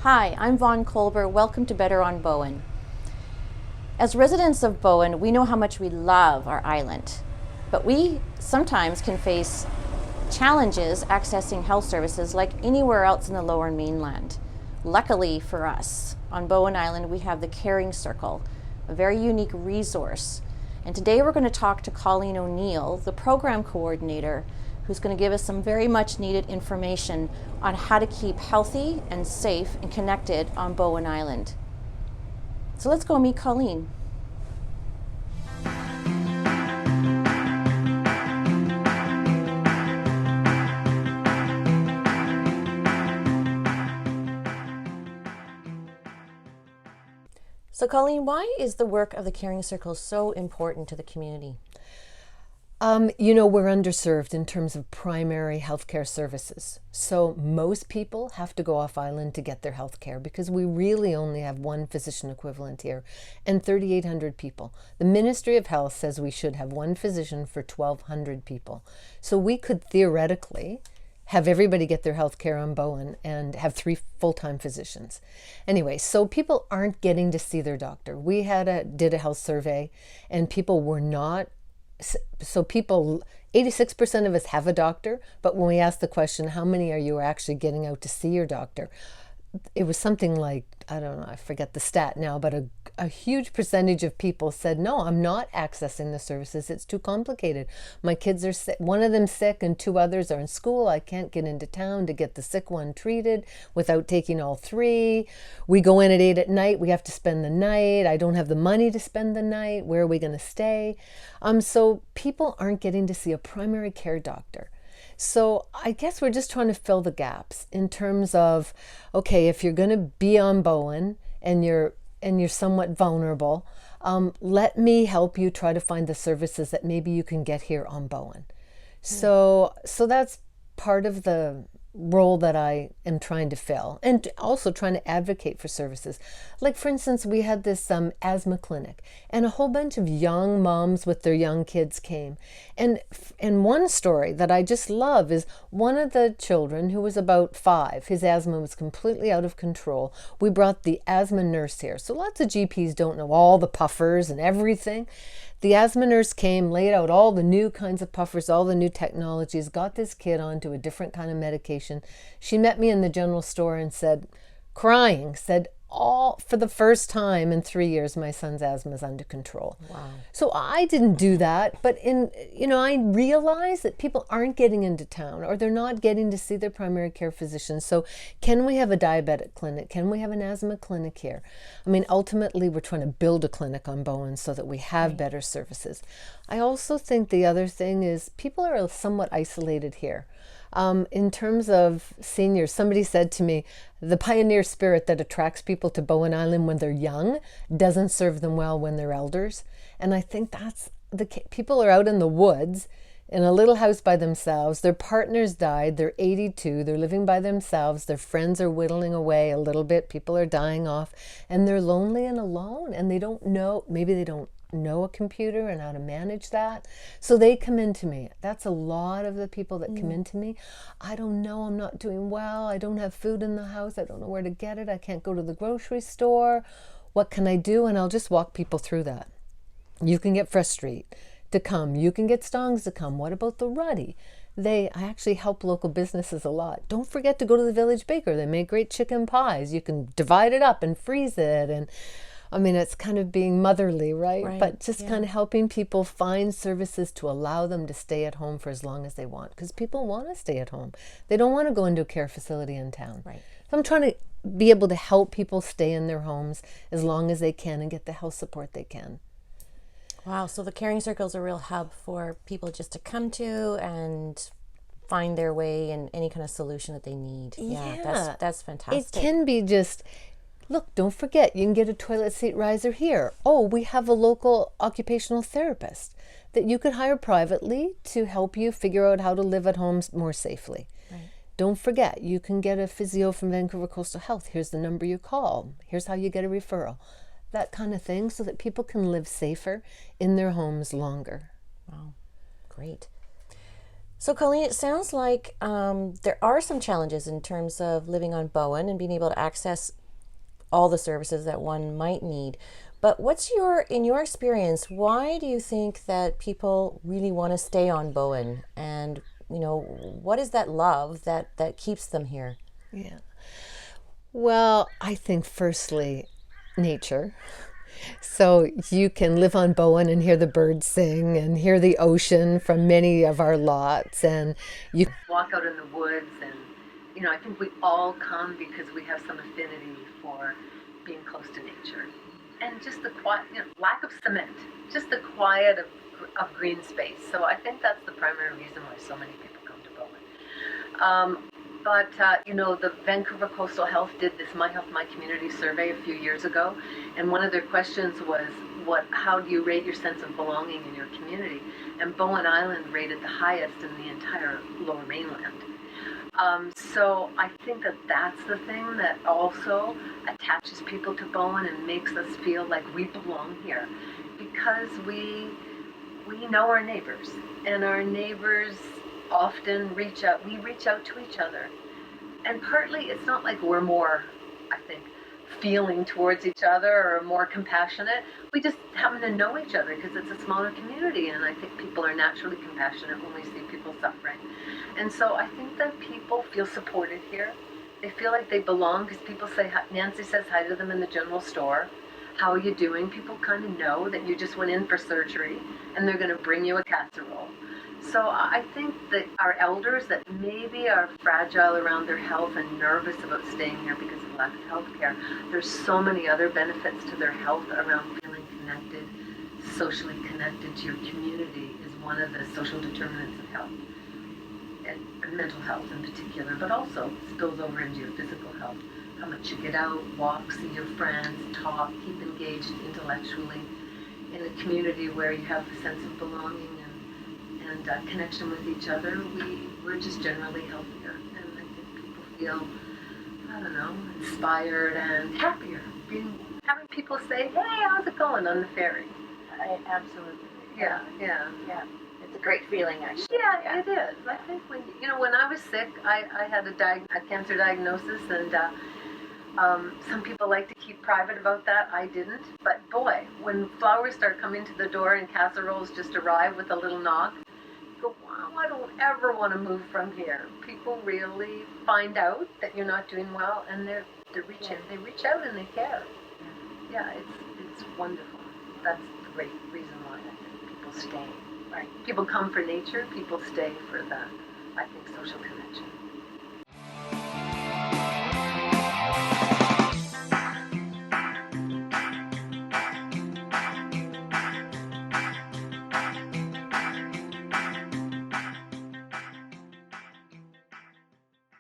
Hi, I'm Vaughn Colber. Welcome to Better on Bowen. As residents of Bowen, we know how much we love our island, but we sometimes can face challenges accessing health services like anywhere else in the Lower Mainland. Luckily for us, on Bowen Island, we have the Caring Circle, a very unique resource. And today we're going to talk to Colleen O'Neil, the program coordinator, who's going to give us some very much needed information on how to keep healthy and safe and connected on Bowen Island. So let's go meet Colleen. So Colleen, why is the work of the Caring Circle so important to the community? We're underserved in terms of primary healthcare services. So most people have to go off island to get their healthcare because we really only have one physician equivalent here and 3,800 people. The Ministry of Health says we should have one physician for 1,200 people. So we could theoretically have everybody get their health care on Bowen and have 3 full-time physicians. Anyway, so people aren't getting to see their doctor. We did a health survey and people were not. So 86% of us have a doctor, but when we asked the question, how many are you actually getting out to see your doctor? It was something like, I don't know, I forget the stat now, but a huge percentage of people said, no, I'm not accessing the services. It's too complicated. My kids are sick. One of them's sick and 2 others are in school. I can't get into town to get the sick one treated without taking all 3. We go in at 8 at night. We have to spend the night. I don't have the money to spend the night. Where are we going to stay? So people aren't getting to see a primary care doctor. So I guess we're just trying to fill the gaps in terms of, okay, if you're going to be on Bowen and you're somewhat vulnerable, let me help you try to find the services that maybe you can get here on Bowen. So that's part of the role that I am trying to fill, and also trying to advocate for services. Like, for instance, we had this asthma clinic, and a whole bunch of young moms with their young kids came. And one story that I just love is one of the children, who was about 5, his asthma was completely out of control. We brought the asthma nurse here. So lots of GPs don't know all the puffers and everything. The asthma nurse came, laid out all the new kinds of puffers, all the new technologies, got this kid onto a different kind of medication. She met me in the general store and said, crying, for the first time in 3 years, my son's asthma is under control. Wow. So I didn't do that, but I realize that people aren't getting into town, or they're not getting to see their primary care physician. So can we have a diabetic clinic? Can we have an asthma clinic here? Ultimately, we're trying to build a clinic on Bowen so that we have better services. I also think the other thing is people are somewhat isolated here. In terms of seniors, somebody said to me, the pioneer spirit that attracts people to Bowen Island when they're young doesn't serve them well when they're elders. And I think that's people are out in the woods in a little house by themselves. Their partners died. They're 82. They're living by themselves. Their friends are whittling away a little bit. People are dying off, and they're lonely and alone, and they don't know, maybe they don't know a computer and how to manage that. So they come into me. That's a lot of the people that come into me. I don't know, I'm not doing well. I don't have food in the house. I don't know where to get it. I can't go to the grocery store. What can I do? And I'll just walk people through that. You can get Fresh Street to come. You can get Stongs to come. What about the Ruddy? I actually help local businesses a lot. Don't forget to go to the Village Baker. They make great chicken pies. You can divide it up and freeze it, and it's kind of being motherly, right? But just kind of helping people find services to allow them to stay at home for as long as they want. Because people want to stay at home. They don't want to go into a care facility in town. Right. So I'm trying to be able to help people stay in their homes as long as they can and get the health support they can. Wow, so the Caring Circle is a real hub for people just to come to and find their way and any kind of solution that they need. Yeah, that's fantastic. It can be just, look, don't forget, you can get a toilet seat riser here. Oh, we have a local occupational therapist that you could hire privately to help you figure out how to live at home more safely. Right. Don't forget, you can get a physio from Vancouver Coastal Health. Here's the number you call. Here's how you get a referral. That kind of thing, so that people can live safer in their homes longer. Wow, great. So, Colleen, it sounds like there are some challenges in terms of living on Bowen and being able to access all the services that one might need. But in your experience, why do you think that people really want to stay on Bowen? And, what is that love that keeps them here? Yeah. Well, I think firstly, nature. So you can live on Bowen and hear the birds sing and hear the ocean from many of our lots, and you walk out in the woods. And I think we all come because we have some affinity for being close to nature, and just the quiet, lack of cement, just the quiet of green space. So I think that's the primary reason why so many people come to Bowen. The Vancouver Coastal Health did this My Health, My Community survey a few years ago, and one of their questions was, how do you rate your sense of belonging in your community? And Bowen Island rated the highest in the entire Lower Mainland. So I think that's the thing that also attaches people to Bowen and makes us feel like we belong here, because we know our neighbors, and our neighbors often reach out. We reach out to each other, and partly it's not like we're more, I think, feeling towards each other or more compassionate. We just happen to know each other because it's a smaller community, and I think people are naturally compassionate when we see people suffering. And so I think that people feel supported here. They feel like they belong because people say, Nancy says hi to them in the general store. How are you doing? People kind of know that you just went in for surgery and they're going to bring you a casserole. So I think that our elders that maybe are fragile around their health and nervous about staying here because of lack of health care, there's so many other benefits to their health around feeling connected, socially connected to your community is one of the social determinants of health, and mental health in particular, but also spills over into your physical health. How much you get out, walk, see your friends, talk, keep engaged intellectually in a community where you have a sense of belonging and connection with each other. We're just generally healthier, and I think people feel, inspired and happier having people say, "Hey, how's it going on the ferry?" I absolutely. Yeah. It's a great feeling, actually. Yeah, it is. I think when I was sick, I had a cancer diagnosis, and some people like to keep private about that. I didn't. But boy, when flowers start coming to the door and casseroles just arrive with a little knock, you go, wow, I don't ever want to move from here. People really find out that you're not doing well, and they reach in. They reach out and they care. Yeah, it's wonderful. That's the great reason why I think people stay. Right. People come for nature. People stay for the, I think, social connection.